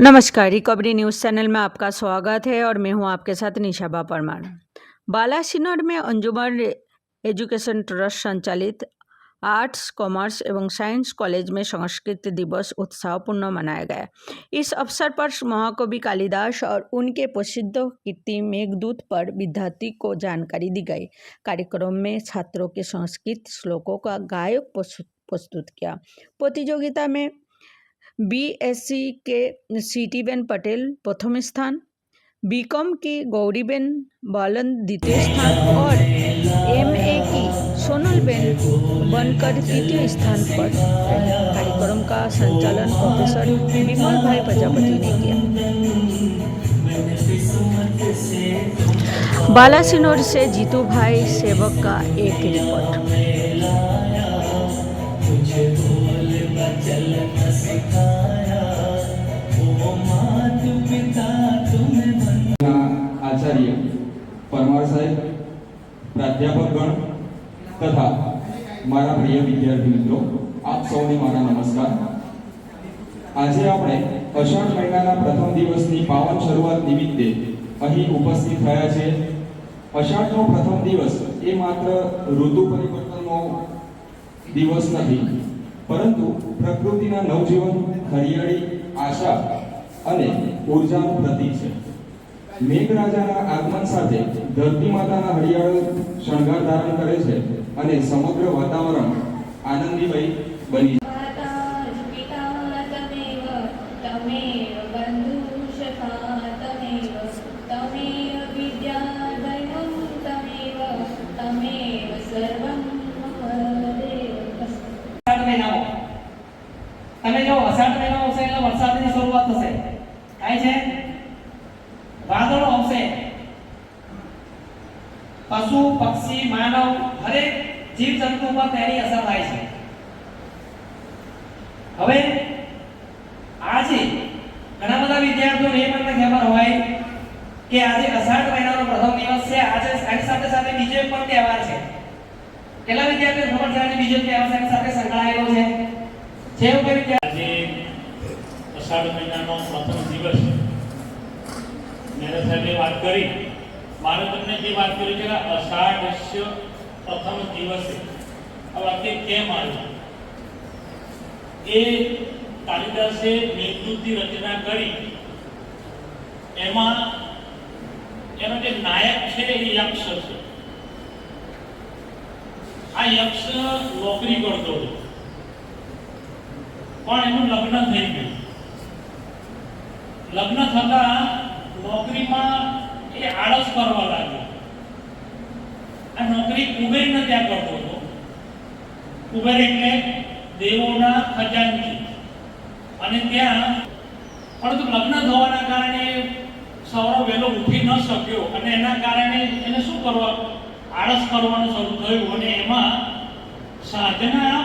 नमस्कार, recovery news channel में आपका स्वागत है और मैं हूं आपके साथ निशाबा परमार। बालासिनोर में अंजुमन एजुकेशन ट्रस्ट संचालित आर्ट्स, कॉमर्स एवं साइंस कॉलेज में संस्कृत दिवस उत्साहपूर्ण मनाया गया। इस अवसर पर महाकवि कालिदास और उनके प्रसिद्ध कृति मेघदूत पर विद्यार्थी को जानकारी दी गई। कार्यक्रम में छात्रों के संस्कृत श्लोकों का गायक प्रस्तुत किया। प्रतियोगिता में बीएससी के सीटीबेन पटेल प्रथम स्थान, बीकॉम की गौरीबेन बालन द्वितीय स्थान और एमए की सोनलबेन बनकर तृतीय स्थान पर रहे। कार्यक्रम का संचालन प्रोफेसर विमल भाई प्रजापति ने किया। बालासिनोर से जीतू भाई सेवक का एक रिपोर्ट। आचार्य परमार साहेब, प्राध्यापकगण तथा मारा प्रिय विद्यार्थी मित्रों, आप सौने मारा नमस्कार। आज आपणे अषाढ़ महीनाना प्रथम दिवसनी पावन शरूआत निमित्ते अहीं उपस्थित थया छे। अषाढ़नो प्रथम दिवस ए मात्र ऋतु परिवर्तननो दिवस नहीं, परंतु प्रकृतिना नवजीवन, हरियाળી, आशा અને ऊर्जाનું પ્રતીક છે। મેઘરાજાના આગમન સાથે ધરતી માતાના હરિયાળો શણગાર ધારણ કરે છે અને સમગ્ર વાતાવરણ આનંદમય બની તમે જો અષાઢ મહિનો આવશે એટલે વરસાદની શરૂઆત થશે। થાય છે, વાદળો આવશે, પશુ પક્ષી માનવ હરેક જીવ જંતુ પર તેની અસર થાય છે। હવે આજે ઘણા બધા વિદ્યાર્થીઓને એ પણ ખબર હોય કે આજે અષાઢ મહિનાનો પ્રથમ દિવસ છે। આજે એની સાથે સાથે બીજો પણ તહેવાર છે। કેટલા વિદ્યાર્થીઓ ખબર છે આજે બીજો તહેવાર સાથે સાથે સંકળાયેલો છે? આજે અષાઢ મહિનાનો પ્રથમ દિવસ મેરે સાહેબે વાત કરી, મારે તમને જે વાત કરી છે કે અષાઢસ્ય પ્રથમ દિવસે આ વાક્ય કેમ આવ્યું? એ કાલિદાસે મેઘદૂતની રચના કરી, એમાં એનો જે નાયક છે એ યક્ષ છે। આ યક્ષ નોકરી કરતો હતો પણ એનું લગ્ન થઈ ગયું। લગ્ન થતા નોકરીમાં એ આળસ કરવા લાગ્યો। આ નોકરી કુબેરને ત્યાં કરતો હતો। કુબેર એટલે દેવોના ખજાનચી, અને ત્યાં પરંતુ લગ્ન થવાના કારણે સવારે વહેલો ઉઠી ન શક્યો અને એના કારણે એને શું કરવા, આળસ કરવાનું શરૂ થયું। અને એમાં સાધના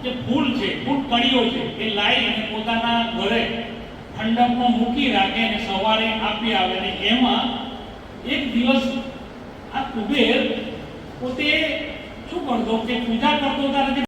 જે ફૂલ છે, ફૂલ કડીઓ છે, એ લાવી અને પોતાના ઘરે ઠંડકમાં મૂકી રાખે અને સવારે આપી આવે। અને એમાં એક દિવસ આ કુબેર પોતે શું કરતો કે પૂજા કરતો ત્યારે